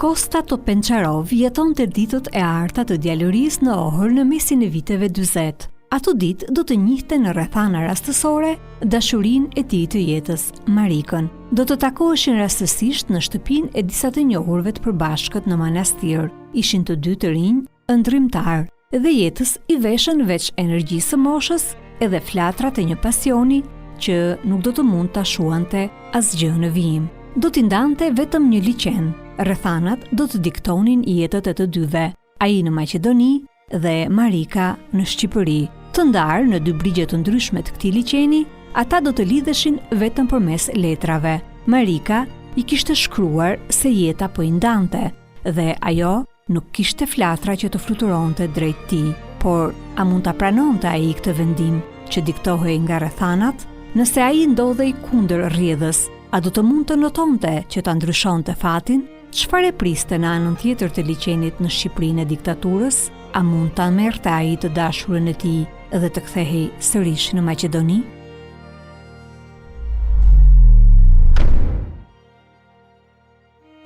Kosta Topençarov jeton të ditët e arta të djalorisë në Ohër në mesin e viteve 40. Ato ditë do të njihte në rrethana rastësore dashurinë e tij të jetës, Marikën. Do të takoheshin rastësisht në shtëpinë e disa të njohurve të përbashkët në manastir. Ishin të dy të rinj, ëndrrimtar, dhe jetës i veshën veç energjisë së moshës edhe flatrat e një pasioni që nuk do të mund ta shuante asgjë në vijim. Do t'i ndante vetëm një liçen. Rrethanat do të diktonin jetët e të dyve, ai në Maqedoni dhe Marika në Shqipëri. Të ndarë në dy brigje të ndryshme të këtij liçeni, ata do të lidheshin vetëm përmes letrave. Marika i kishte shkruar se jeta po i ndante dhe ajo nuk kishte flatra që të fluturonte drejt tij, por a mund ta pranonte ai këtë vendim që diktohej nga rrethanat? Nëse ai ndodhej kundër rrjedhës, a do të mund të notonte që ta ndryshonte fatin? Çfarë priste në anën tjetër të liçenit në Shqipërinë e diktaturës? A mund ta merrte ai të dashurën e tij dhe të kthehej sërish në Maqedoni?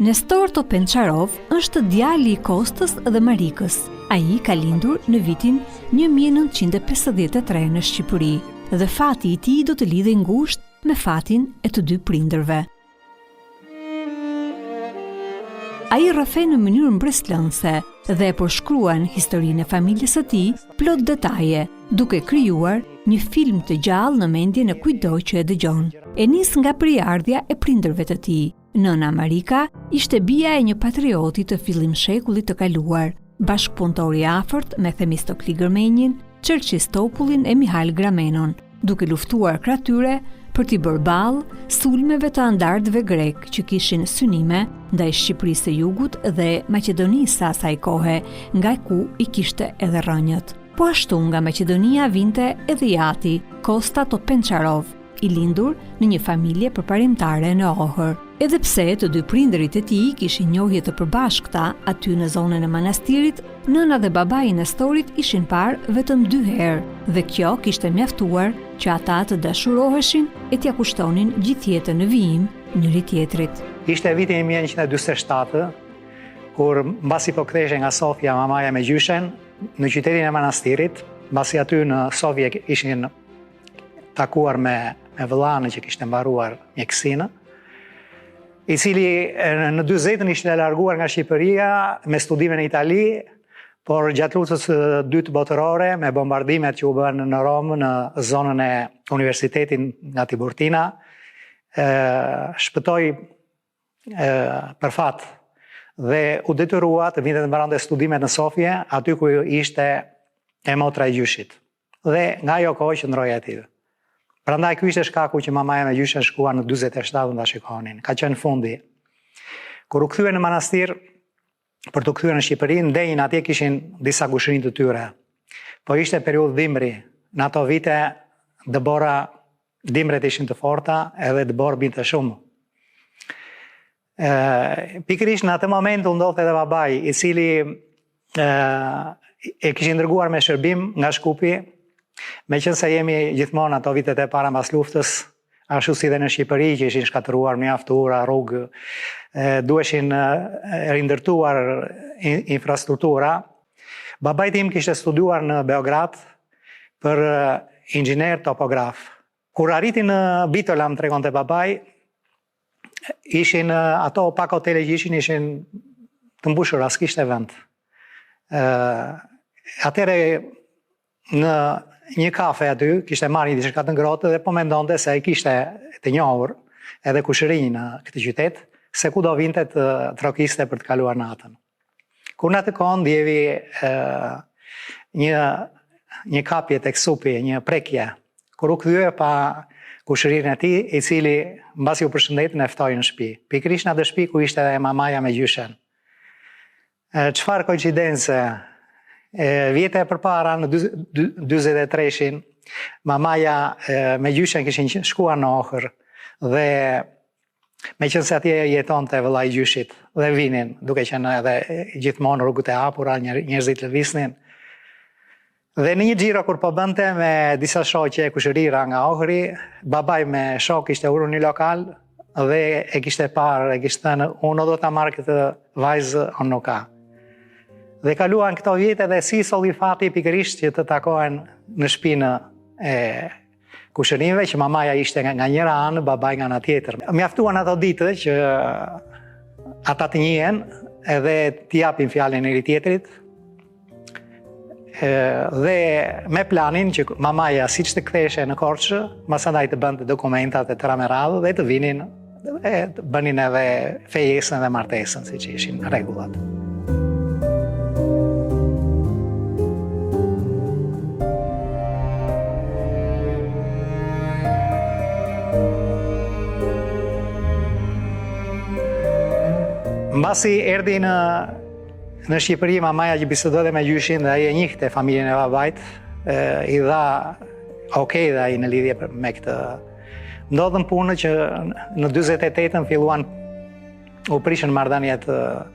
Nestor Topençarov është djali i Kostës dhe Marikës. Ai ka lindur në vitin 1953 në Shqipëri dhe fati i tij do të lidhej ngushtë me fatin e të dy prindërve. Ai rrëfej në mënyrë mbreslënse dhe përshkruan historinë e familjes së tij plot detaje, duke krijuar një film të gjallë në mendjen e kujdo që e dëgjon. E nis nga përjardhja e prindërve të tij. Nëna Marika ishte bija e një patrioti të fillim shekullit të kaluar, bashkëpunëtor i afërt me Themistokli Gërmenjin, Çerçistopullin e Mihail Gramenon, duke luftuar krah tyre për t'i bërë ballë sulmeve të andartëve grek që kishin synime ndaj Shqipërisë së Jugut dhe Maqedonisë së asaj kohe, nga ku i kishte edhe rënjët. Po ashtu nga Maqedonia vinte edhe jati, Kosta Topençarov, i lindur në një familje përparimtare në Ohër. Edhe pse të dy prindërit e tij kishin njohje të përbashkëta aty në zonën e manastirit, nëna dhe babai i Nestorit ishin parë vetëm 2 herë dhe kjo kishte mjaftuar që ata të dashuroheshin e t'ia kushtonin gjithë jetën në vijim njëri tjetrit. Ishte viti 1947, kur mbasi po kthehej nga Sofia mamaja me gjyshen në qytetin e manastirit, mbasi aty në Sofje ishin takuar me vëllain që kishte mbaruar mjekësinë, i cili në 40-ën ishte larguar nga Shqipëria me studime në Itali, por gjatë luftës së dytë botërore me bombardimet që u bën në Romë në zonën e universitetit nga Tiburtina, shpëtoi për fat dhe u detyrua të vinte të mbarante studimet në Sofje, aty ku ishte e motra e gjyshit. Dhe nga ajo kohë qëndroi aty. Prandaj ky ishte shkaku që mamaja me gjyshen shkuan në 47 nda shikonin. Ka qenë fundi. Kur u kthye në manastir për të kthyer në Shqipëri, ndenjën atje kishin disa kushërinj të tyre. Po ishte periudhë dhimbri. Në ato vite dhimbret ishin të forta edhe dëbor binte shumë. Pikërisht në atë moment u ndodhte edhe babai, i cili e kishin dërguar me shërbim nga Shkupi. Meqense jemi gjithmonë ato vitet e para mbas luftës, ashtu si dhe në Shqipëri që ishin shkatëruar mjaft ura, rrugë, duheshin rindërtuar infrastruktura. Babai tim kishte studiuar në Beograd për inxhinier topograf. Kur arriti në Bitola, më tregonte babai, ishin ato pak hotele që ishin të mbushura, s'kishte vend. Atëre në një kafe aty, kishte marrë një diçka të ngrohtë dhe po mendonte se ai kishte të njohur edhe kushërinj në këtë qytet, se ku do vinte të trokiste për të kaluar natën. Kur në atë kohë ndjevi një kapje tek supi, një prekje, kur u kthye pa kushërinë e tij, i cili mbasi u përshëndetën e ftoi në shtëpi. Pikërisht në atë shtëpi ku ishte edhe mamaja me gjyshen. Çfarë koincidence! Vjete e përpara në 43-shin, mamaja me gjyshen kishin shkuar në Ohër dhe meqense atje jetonte vëllai i gjyshit dhe vinin, duke qenë edhe gjithmonë rrugët e hapura, njerëzit lëviznin. Dhe në një xhiro kur po bënte me disa shoqe kushërira nga Ohëri, babai me shok ishte ulur në lokal dhe e kishte parë, e kishte thënë, unë do ta marr këtë vajzë, unë nuk ka. Dhe kaluan këto vite dhe si solli fati pikërisht që të takohen në shtëpinë e kushërinjve, që mamaja ishte nga njëra anë, babai nga ana tjetër. Mjaftuan ato ditë që ata të njihen edhe t'i japin fjalën njëri tjetrit, dhe me planin që mamaja siç të ktheheshe në Korçë, masandaj të bënte dokumentat e tëra me radhë dhe të vinin dhe të bënin edhe fejesën dhe martesën siç ishin rregullat. Mbasi erdhi në Shqipëri, mamaja që bisedoi me gjyshin dhe ai e njihte familjen e babait, i dha okay dhe ai në lidhje me këtë. Ndodhën punë që në 48-ën filluan u prishën marrëdhëniet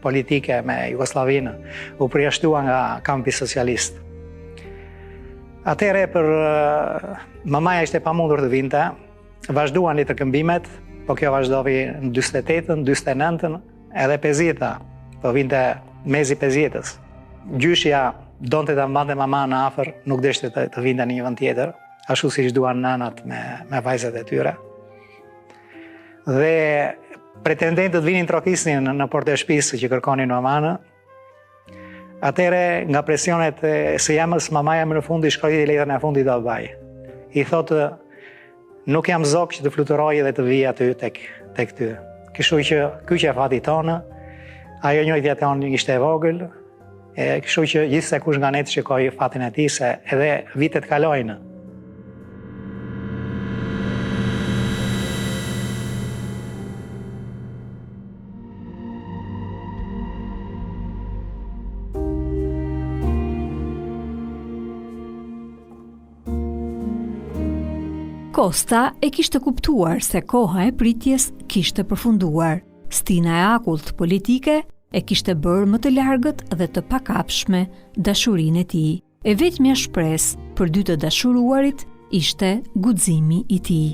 politike me Jugosllavinë, u përjashtua nga kampi socialist. Atëherë për mamaja ishte pamundur të vinte, vazhduan letërkëmbimet, po kjo vazhdoi në 48-ën, 49-ën, edhe 50-a, po vinte mezi 50-ës. Gjyshja donte ta mbante mamën afër, nuk deshte të vinte në një vend tjetër, ashtu siç duan nanat me vajzat e tyre. Dhe pretendentët vinin trokisnin në portë e shtëpisë që kërkonin mamën. Atëherë, nga presionet e së jamës, mamaja më në fund i shkroi letrën e fundit babait. I thotë, nuk jam zog që të fluturoj dhe të vij aty tek ty. Kështu që ky që fati tonë, ajo njëjtja tonë ishte e vogël, kështu që gjithse kush nga ne të shikoj fatin e tij se edhe vitet kalojnë. Kosta e kishte kuptuar se koha e pritjes kishte përfunduar. Stina e akullt politike e kishte bërë më të largët dhe të pakapshme dashurinë e tij. E vetmja shpresë për dy të dashuruarit ishte guximi i tij.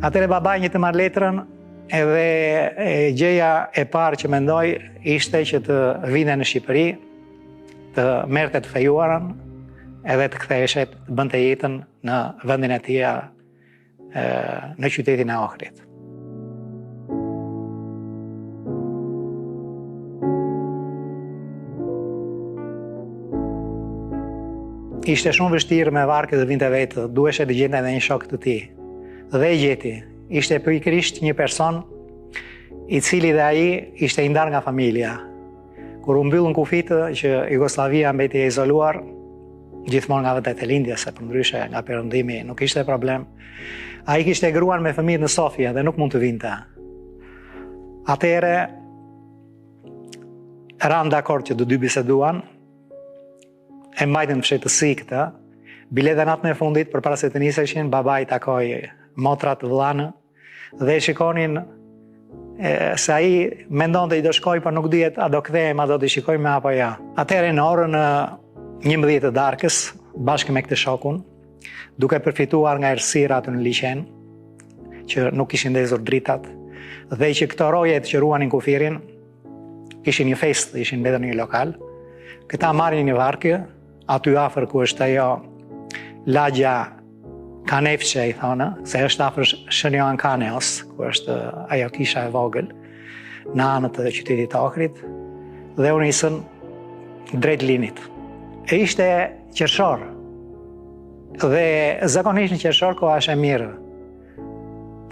Atëherë babai një të marr letrën, edhe gjëja e parë që mendoi ishte që të vinte në Shqipëri, të merrte të fejuarën, edhe të ktheheshe, të bënte jetën në vendin e tij në qytetin e Ohrit. Ishte shumë vështirë me varkë të vinte vetë, duheshe të gjente edhe një shok të tij. Dhe e gjeti. Ishte pikërisht një person i cili dhe ai ishte i ndarë nga familja. Kur u mbyllën kufitë që Jugoslavia mbeti e izoluar, gjithmonë nga vetë e lindjes, se përndryshe nga perëndimi nuk ishte problem. Ai kishte gruan me fëmijët në Sofia dhe nuk mund të vinte. Atëherë ran dakord që të dy biseduan, e mbajtën fshehtësi këtë. Bile dhe natën e fundit, përpara se të niseshin, babai takoi motrat vëllanë dhe shikonin se ai mendonte i do shkoj, por nuk dihet a do kthehem, a do të shikojmë apo ja. Atëherë në orën 11 të darkës, bashkë me këtë shokun, duke përfituar nga errësira aty në liçen, që nuk kishin ndezur dritat, dhe që këto rojet që ruanin kufirin, kishin një festë, ishin mbetur në një lokal. Këta marrin një varkë, aty afër ku është ajo lagja Kanefçe, i thonë, se është afër Shënjoan Kaneos, ku është ajo kisha e vogël, në anët e qytetit të Ohrit, dhe u nisën drejt linit. E ishte qershor, dhe zakonisht në qershor koha është e mirë.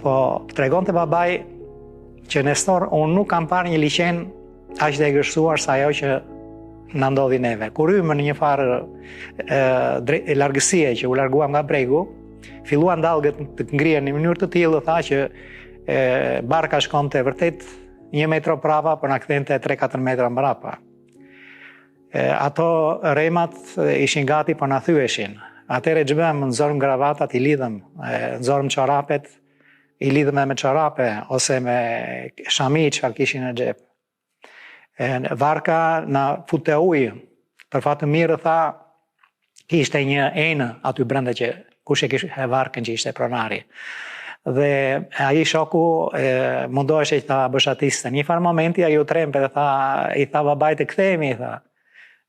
Po tregonte babai që Nestor, unë nuk kam parë një liçen aq të egërsuar sa ajo që na ndodhi neve. Kur hymë në një farë largësie që u larguam nga bregu, filluan dallgët të ngrihen në mënyrë të tillë, tha që barka shkonte vërtet 1 metro prapa, por na kthente 3-4 metra mbrapa. Ato remat ishin gati, po na thyeshin. Atëherë xhbëm, nxorëm gravatat, i lidhëm, nxorëm çorapet, i lidhëm me çorape ose me shami çfarë kishin në xhep. Varka na fute ujë. Për fat të mirë, tha, kishte një enë aty brenda që kush e kishte varkën që ishte pronari. Dhe ai shoku mundohej të bësh atiste. Një farë momenti ai u trempe dhe i tha babait të kthehemi, i tha.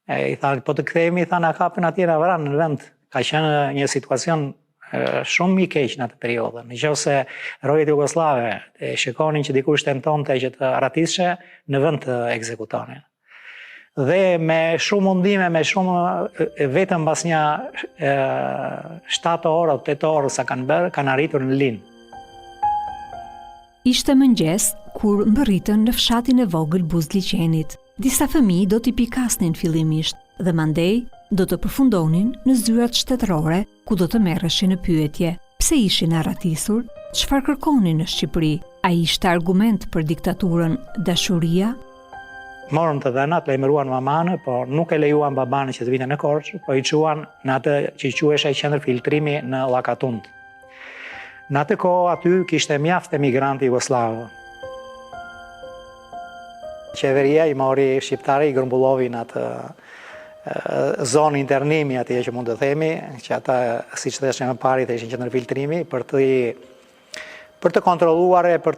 I tha po të kthehemi, i tha na kapën atje na vranë në vend. Ka qenë një situacion shumë i keq në atë periudhë. Nëse rojet jugoslave shikonin që dikush tentonte që të ratishe në vend të ekzekutonin. Dhe me shumë mundime, me shumë vetëm pas një 7 orë, 8 orë sa kanë bërë, kanë arritur në Linë. Ishte mëngjes kur mbërritën në fshatin e vogël Buzliqenit. Disa fëmijë do t'i pikasnin fillimisht dhe mandej do të përfundonin në zyrat shtetërore ku do të merreshin në pyetje. Pse ishin arratisur? Çfarë kërkonin në Shqipëri? A ishte argument për diktaturën dashuria? Morën të dhenat, lajmëruan mamanë, po nuk e lejuan babanë që të vinte në Korçë, po i çuan në atë që quhej qendër filtrimi në Llakatund. Në atë kohë aty kishte mjaft emigrantë jugoslavë. Qeveria i mori shqiptarë, i grumbullovi në atë zonë internimi atje që mund të themi, që ata, siç thashë më parë, ishin qendër filtrimi për të kontrolluar e për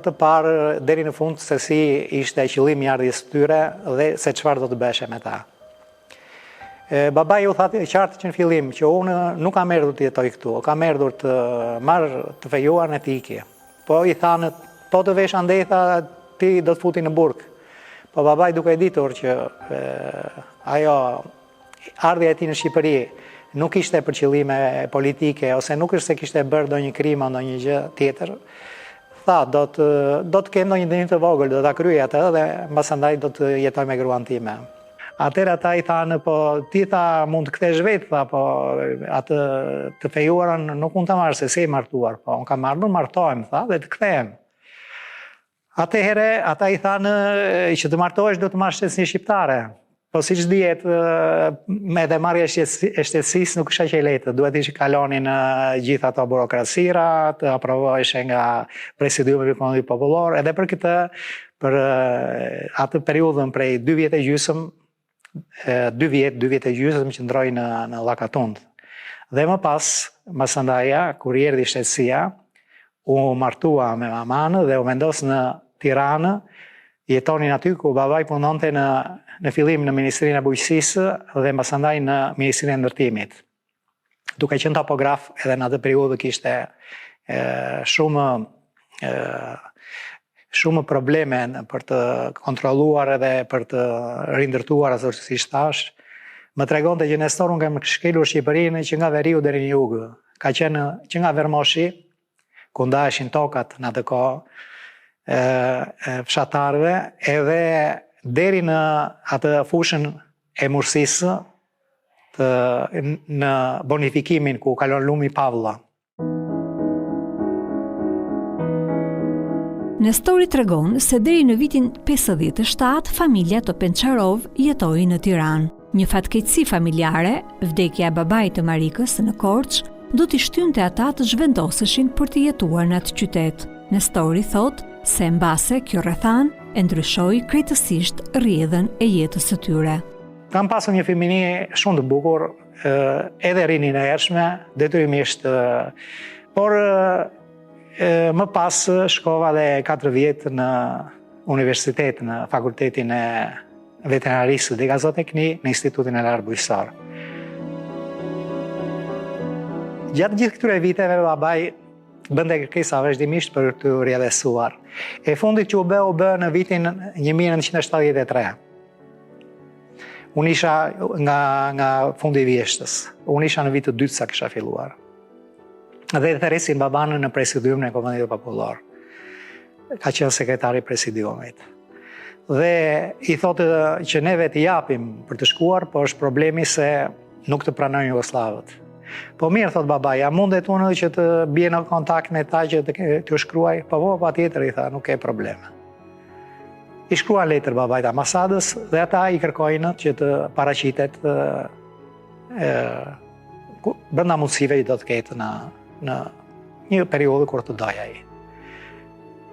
të parë deri në fund se si ishte qëllimi i ardhjes së tyre dhe se çfarë do të bëhej me ta. Babai u tha qartë që në fillim që unë nuk kam erdhur të jetoj këtu, kam erdhur të marr të fejuar në tikje. Po i thanë, po të vesh andej, tha, ti do të futi në burg. Po babai duke e ditur që ajo ardhja e tij në Shqipëri nuk ishte për qëllime politike ose nuk është se kishte bërë ndonjë krim apo ndonjë gjë tjetër. Tha, do të kem ndonjë dënim të vogël, do ta kryej atë dhe mbasandaj do të jetoj me gruan time. Atëherë ata i thanë, po ti tha mund të kthesh vetë, tha, po atë të fejuarën nuk mund ta marrësh se si e martuar, po unë kam marrë, martohem, tha, dhe të kthehem. Atëherë ata i thanë që të martohesh do të marrësh shtesë shqiptare. Po siç dihet, me dhe marrja e shtesisë nuk është aq e lehtë. Duhet që kalonin gjithë ato burokracira, të aprovoheshe nga Presidiumi i Kombëtarit Popullor, edhe për këtë, për atë periudhën prej 2 vjet e gjysmë, 2 vjet e gjysmë që ndroi në Llakatund. Dhe më pas, masandaja, kur erdhi shtesësia, u martua me mamanë dhe u vendos në Tiranë, jetonin aty ku babai punonte në fillim në Ministrinë e Bujqësisë dhe mbasandaj në Ministrinë e Ndërtimit. Duke qenë topograf, edhe në atë periudhë kishte shumë probleme për të kontrolluar edhe për të rindërtuar, ashtu siç thash. Më tregonte që Nestor unë kam shkelur Shqipërinë që nga veriu deri në jug. Ka qenë që nga Vermoshi, ku ndaheshin tokat në atë kohë, fshatarëve, edhe deri në atë fushën e Mursisë, në bonifikimin ku kalon lumi Pavlla. Nestori tregon se deri në vitin 57 familja Topençarov jetoi në Tiranë. Një fatkeqësi familjare, vdekja e babait të Marikës në Korçë, do t'i shtynte ata të zhvendoseshin për të jetuar në atë qytet. Nestori thot se mbase kjo rrethan e ndryshoi krejtësisht rrjedhën e jetës së tyre. Kam pasur një fëmijë shumë të bukur, edhe rinin e hershme, detyrimisht, por më pas shkova dhe 4 vjet në universitet, në fakultetin e veterinarisë dhe gazotekni në Institutin e Lartë Bujqësor. Gjatë gjithë këtyre viteve babai bënte kërkesa vazhdimisht për të riadhesuar. E fundit që u bë në vitin 1973. Unë isha nga fundi i vjeshtës. Unë isha në vit të dytë sa kisha filluar. Dhe thresin babanën në Presidiumin e Kombëtarit Popullor. Ka qenë sekretari i Presidiumit. Dhe i thotë që neve t'i japim për të shkuar, po është problemi se nuk të pranojnë jugoslavët. Po mirë, thot babai, a mundet unë që të bie në kontakt me ta që t'ju shkruaj? Po patjetër, i tha, nuk e probleme. I shkruan letër babait ambasadës dhe ata i kërkojnë që të paraqitet brenda mundësive që do të ketë në një periudhë kur të dojë ai.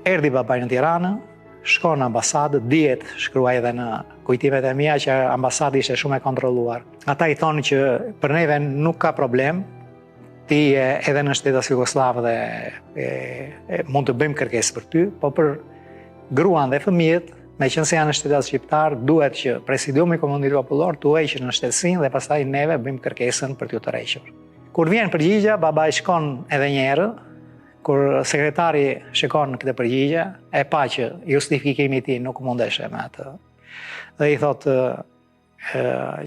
Erdhi babai në Tiranë, shkon në ambasadë, dihet, shkruaj edhe në kujtimet e mia që ambasadi ishte shumë e kontrolluar. Ata i thonë që për neve nuk ka problem, ti edhe në shtetas Jugoslavë dhe mund të bëjmë kërkesë për ty, po për gruan dhe fëmijët, me qenë se janë në shtetas shqiptar, duhet që Presidiumi Komunitetit Popullor t'u heqë në shtetësinë dhe pastaj neve bëjmë kërkesën për t'u të rrequr. Kur vjen përgjigja, babai shkon edhe një herë, kur sekretari shikon këtë përgjigje, e pa që justifikimi i tij nuk mundeshe me atë. Dhe i thotë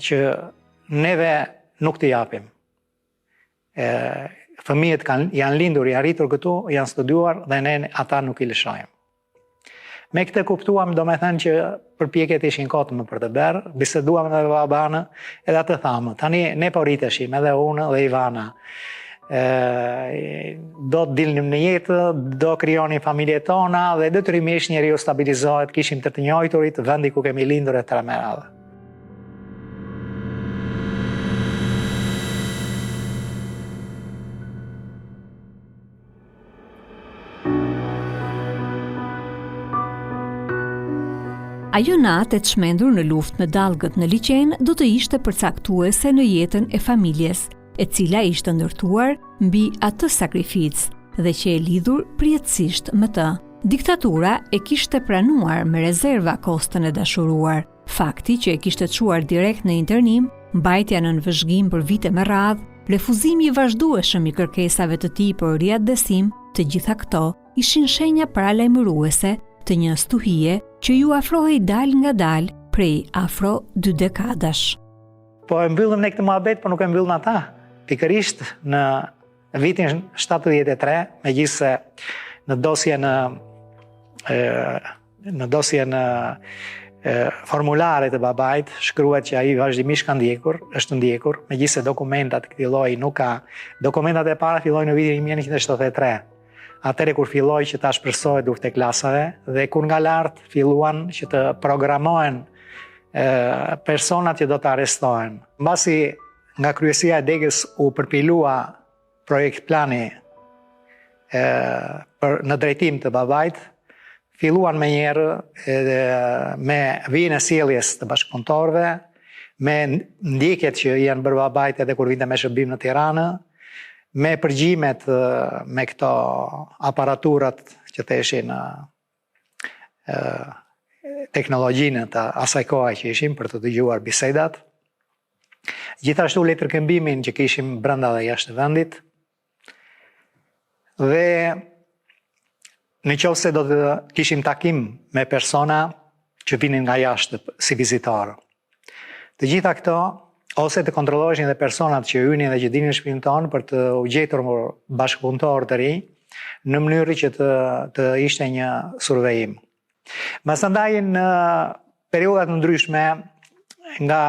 që neve nuk t'i japim. Fëmijët janë lindur, janë rritur këtu, janë studiuar dhe ne ata nuk i lëshojmë. Me këtë kuptuam, do me thënë që përpjekjet ishin kotë më për të berë, biseduam edhe babanë, edhe atë thamë. Tani ne po riteshim, edhe unë dhe Ivana. Do të dilnim në jetë, do krijonin familje tona dhe detyrimisht njeriu stabilizohet, kishim të njëjturit, vendi ku kemi lindur e tëra me radhë. Ajo natë e çmendur në luftë me dallgët në liqen do të ishte përcaktuese në jetën e familjes, e cila ishte ndërtuar mbi atë sakrificë dhe që e lidhur përjetësisht me të. Diktatura e kishte pranuar me rezerva kostën e dashuruar, fakti që e kishte çuar direkt në internim, mbajtja në vëzhgim për vite me radhë, refuzimi i vazhdueshëm i kërkesave të tij për riadesim, të gjitha këto ishin shenja paralajmëruese të një stuhie që ju afrohej dal nga dal prej afro 2 dekadash. Po e mbyllëm ne këtë muhabet, po nuk e mbyllëm ata. Pikërisht në vitin 73, megjithse në dosjen formulare të babait shkruhet që ai vazhdimisht është ndjekur, megjithse dokumentat këtij lloji nuk ka. Dokumentat e para fillojnë në vitin 1973. Atëre kur filloi që ta shpresohet dufte klasave dhe kur nga lart filluan që të programohen personat që do të arrestohen. Mbasi nga kryesia e Degës u përpilua projekt plani në drejtim të babait, filluan me njerë me vijën e sjelljes të bashkëpunëtorëve, me ndjekjet që janë bërë babait edhe kur vinte me shërbim në Tiranë, me përgjimet me këto aparaturat që theshin teknologjinë të asaj kohe që ishim për të dëgjuar bisedat. Gjithashtu letërkëmbimin që kishim brenda dhe jashtë vendit. Dhe në qoftë se do të kishim takim me persona që vinin nga jashtë si vizitarë. Të gjitha këto ose të kontrolloheshin dhe personat që hynin dhe që dinin në shtëpinë tonë për të u gjetur bashkëpunëtor të rinj në mënyrë që të ishte një survejim. Pastaj në periodat të ndryshme nga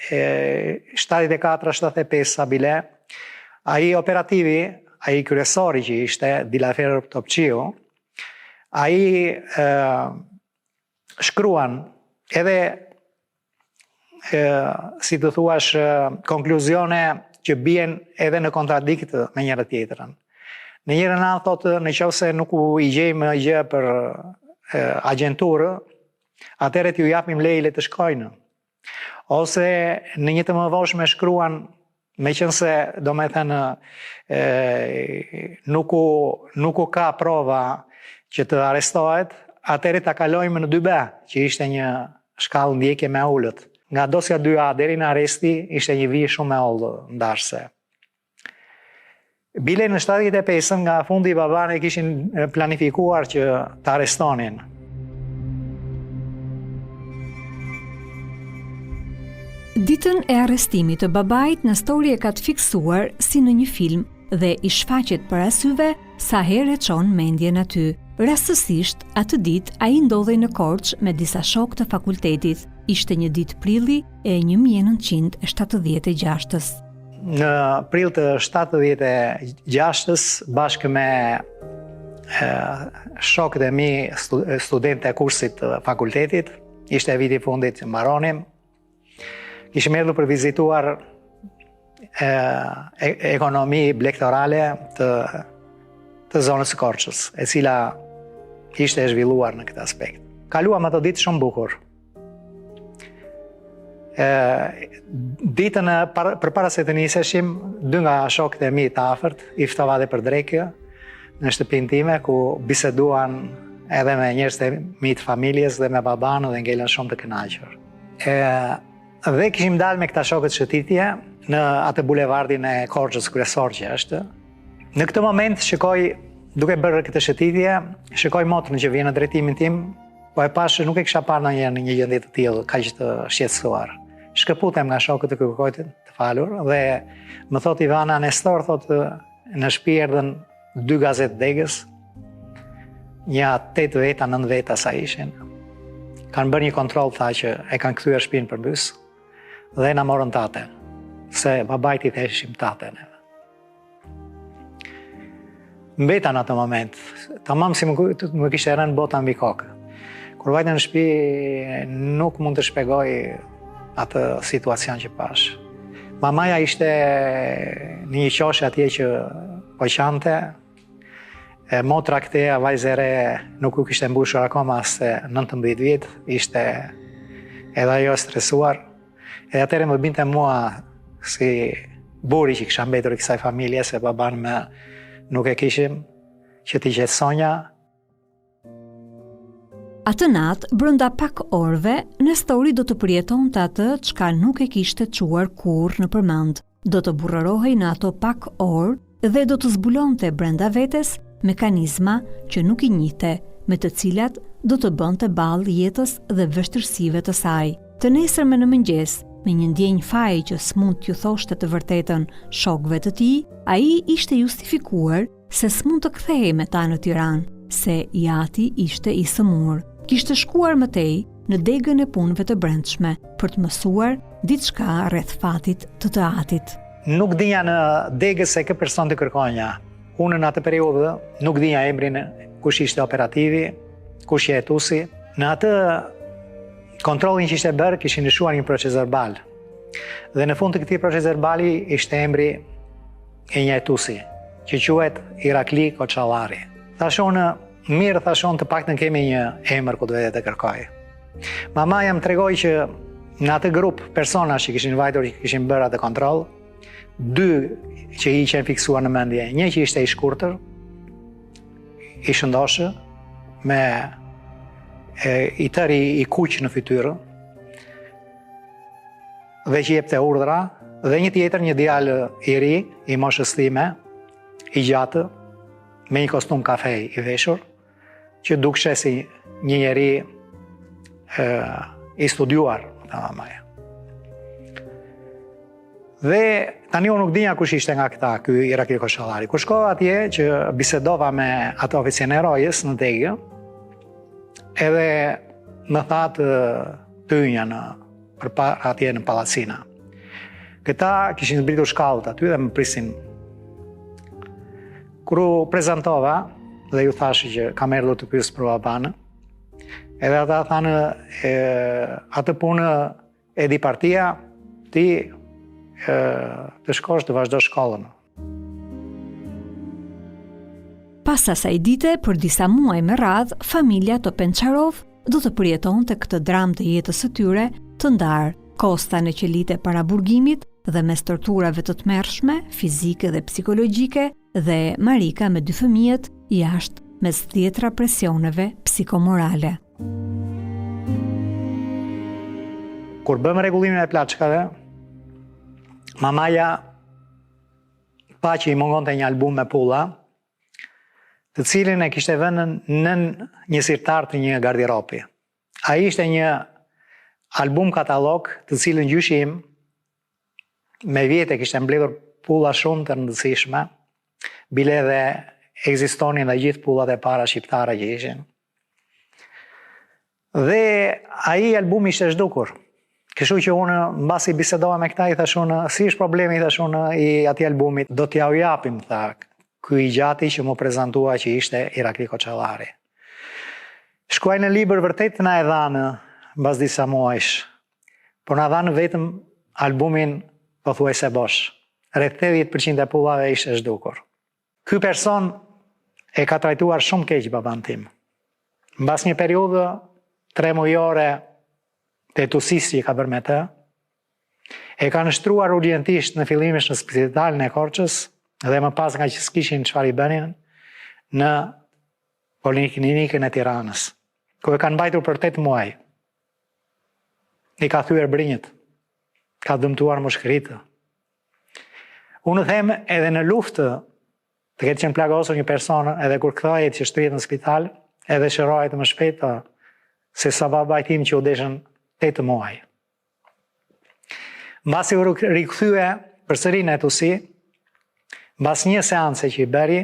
74-75 sabile, ai operativi, ai kryesori që ishte Dilafer Topçiu, ai shkruan edhe si të thuash konkluzione që bien edhe në kontradikt me njëra tjetrën. Në njërin anë thotë nëse nuk u i gjejmë gjë për agjenturë, atëherë t'ju japim leje të shkojnë. Ose në një të mëvoshme shkruan, meqense do me thënë nuk u ka prova që të arrestohet, atëherë ta kalojmë në 2B, që ishte një shkallë ndjekje me ullët. Nga dosja 2A deri në arresti ishte një vijë shumë e hollë ndarse. Bile në 75 nga fundi babane kishin planifikuar që të arrestonin. Ditën e arrestimit të babait në Story e ka të fiksuar si në një film dhe i shfaqet para syve sa herë e çon mendjen aty. Rastësisht, atë ditë ai ndodhej në Korçë me disa shokë të fakultetit. Ishte një ditë prilli e 1976. Në prill të 76-s, bashkë me shokët e mi studentë e kursit të fakultetit, ishte viti fundit që mbaronim, kishim erdhur për vizituar ekonomi blektorale të zonës së Korçës, e cila ishte e zhvilluar në këtë aspekt. Kaluam ato ditë shumë bukur. Ditën përpara se të niseshim, 2 nga shokët e mi të afërt i ftova dhe për drekë në shtëpinë time, ku biseduan edhe me njerëz të mi të familjes dhe me baban dhe ngelën shumë të kënaqur. Dhe kishim dalë me këta shokët shëtitje në atë bulevardin e Korçës kryesor që është. Në këtë moment shikoj, duke bërë këtë shëtitje, shikoj motrën që vjen në drejtimin tim, po e pash nuk e kisha parë ndonjëherë në një gjendje të tillë, kaq të shqetësuar. Shkëputem nga shokët të kërkoj të falur dhe më thot Ivana Nestor, thot në shtëpi erdhën 2 gazetë degës, një 8 veta, 9 veta sa ishin. Kanë bërë një kontroll, tha që e kanë kthyer shtëpinë përbys dhe na morën taten, se babait i theshim taten. Mbeta në atë moment, tamam si më kishte rënë bota mbi kokë. Kur vajta në shtëpi nuk mund të shpjegoj atë situacion që pash. Mamaja ishte në një qoshe atje që po qante, motra këteja vajzere nuk u kishte mbushur akoma se 19 vjet, ishte edhe ajo stresuar. Edhe atëherë më binte mua si buri që kisha mbetur i kësaj familje, se baban me nuk e kishim, që t'i qetësonja. Atë natë, brenda pak orëve, Nestori do të përjetonte atë çka nuk e kishte çuar kurrë në përmend. Do të burrërohej në ato pak orë dhe do të zbulonte brenda vetes mekanizma që nuk i njihte, me të cilat do të bënte ballë jetës dhe vështirësive të saj. Të nesërme në mëngjes, me një ndjenjë faji që s'mund t'ju thoshte të vërtetën shokëve të tij, ai ishte justifikuar se s'mund të kthehej me ta në Tiranë, se jati ishte i sëmur. Kishte shkuar më tej në degën e punëve të brendshme për të mësuar diçka rreth fatit të atit. Nuk dinja në degës se kë person të kërkonja. Unë në atë periudhë nuk dinja emrin kush ishte operativi, kush jetuesi. Në atë kontrollin që ishte bërë, kishin lëshuar një proces verbal. Dhe në fund të këtij proces verbali ishte emri e një jetuesi, që quhet Irakli Koçallari. Thashon mirë, thashon të paktën kemi një emër ku duhet të kërkoj. Mamaja më tregoi që në atë grup personash që kishin vajtur, që kishin bërë atë kontroll, 2 që i qenë fiksuar në mendje, një që ishte i shkurtër, i shëndoshë, me i tëri i kuq në fytyrë, dhe që jepte urdhra, dhe një tjetër, një djalë i ri, i moshës time, i gjatë, me një kostum kafej i veshur, që dukshte si një njeri i studiuar, ta mamaja. Dhe tani unë nuk dinja kush ishte nga këta, ky Irakli Koçallari. Kur shkova atje që bisedova me ato oficien e rojës në degë, edhe më thatë të ynja atje në Pallacina. Këta kishin zbritur shkallët aty dhe më prisin. Kur u prezantova dhe ju thashë që kam erdhur të pyes për babanë, edhe ata thanë atë punë e di partia, ti të shkosh të vazhdosh shkollën. Pas asaj dite, për disa muaj me radhë, familja Topençarov do të përjetonte këtë dramë të jetës së tyre të ndarë, Kosta në qelite para burgimit dhe mes torturave të tmerrshme, fizike dhe psikologjike, dhe Marika me 2 fëmijët jashtë mes 10 presioneve psikomorale. Kur bëm rregullimin e plaçkave, mamaja pa që i mungonte një album me pulla, të cilin e kishte vënë nën një sirtar të një garderopi. Ai ishte një album katalog të cilin gjyshim me vjetë kishte mbledhur pulla shumë të rëndësishme, bile dhe ekzistonin dhe gjithë pullat e para shqiptare që ishin. Dhe ai albumi ishte zhdukur. Kështu që unë mbasi bisedova me këta, i thashun, si është problemi, i thashun, i atij albumit, do t'ja u japim, tha, ky i gjati që mu prezantua që ishte Irakli Koçallari. Shkuaj në libër, vërtet na e dhanë mbas disa muajsh, por na dhanë vetëm albumin pothuajse bosh. Rreth 80% e pullave ishte zhdukur. Ky person e ka trajtuar shumë keq baban tim. Mbas një periudhë 3 mujore të etusisë që i ka bërë me të, E ka nështruar urgjentisht në fillimish në spitalin e Korçës dhe më pas nga që s'kishin çfarë i bënin në Poliklinikën e Tiranës, ku e kanë mbajtur për 8 muaj. I ka thyer brinjët, ka dëmtuar moshkëritë. Unë them edhe në luftë të ketë qenë plagosur një person, edhe kur kthehet që shtrihet në spital, edhe shërohet më shpejt se sa babait tim që u deshën 8 muaj. Mbasi u rikthye përsëri në Tusi, mbas një seance që i bëri,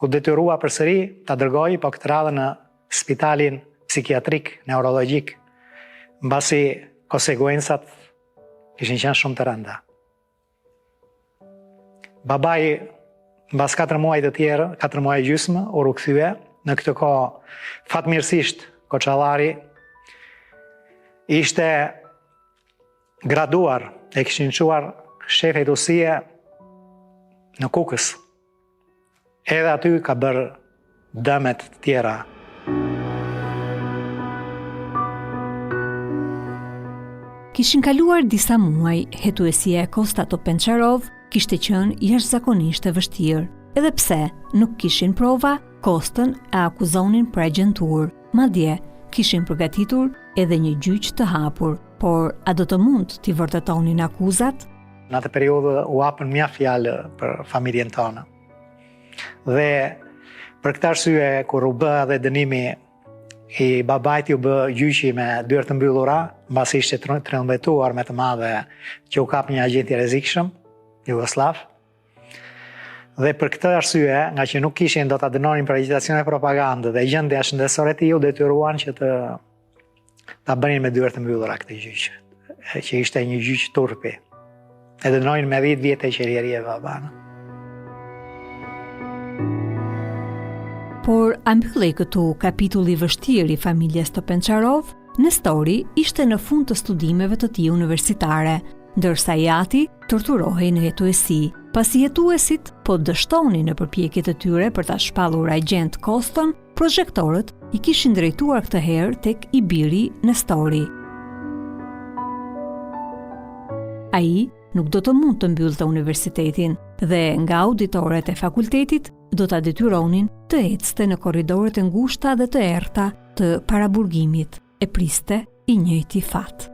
u detyrua përsëri ta dërgoj po këtë radhë në spitalin psikiatrik neurologjik, mbasi konsekuencat ishin qenë shumë të rënda. Babai mbas 4 muaj të tjerë, 4 muaj gjysmë, u rikthye. Në këtë kohë, fatmirësisht, Koçallari ishte graduar, e kishin quar shefe Tusie në Kukës. Edhe aty ka bërë dëmet të tjera. Kishin kaluar disa muaj, hetuesia e Kosta Topençarov kishte qenë jashtëzakonisht e vështirë. Edhe pse nuk kishin prova, Kostën e akuzonin për agjentur, madje kishin përgatitur edhe një gjyq të hapur, por a do të mund t'i vërtetonin akuzat? Në atë periudhë u hapën mjaft fjalë për familjen tonë. Dhe për këtë arsye, kur u bë edhe dënimi i babait, u bë gjyqi me dyert të mbyllura, mbasi ishte trembëtuar me të madhe që u kap një agent i rrezikshëm, jugoslav. Dhe për këtë arsye, nga që nuk kishin do ta dënonin për agitacion e propagandë dhe gjendja shëndetësore e tij, u detyruan që ta bënin me dyert të mbyllura këtë gjyq, që ishte një gjyq turpi. E dënonin me 10 vjet qelierie baban. Por a mbyllej këtu kapitulli vështirë i familjes Topençarov? Nestori ishte në fund të studimeve të tij universitare, ndërsa Jati torturohej në hetuesi, pasi hetuesit po dështonin në përpjekjet e tyre për ta shpallur agjent Kostën, projektorët i kishin drejtuar këtë herë tek i biri Nestori. Ai nuk do të mund të mbyllte universitetin dhe nga auditoret e fakultetit do ta detyronin të ecte në korridoret e ngushta dhe të errta të paraburgimit, e priste i njëjti fat.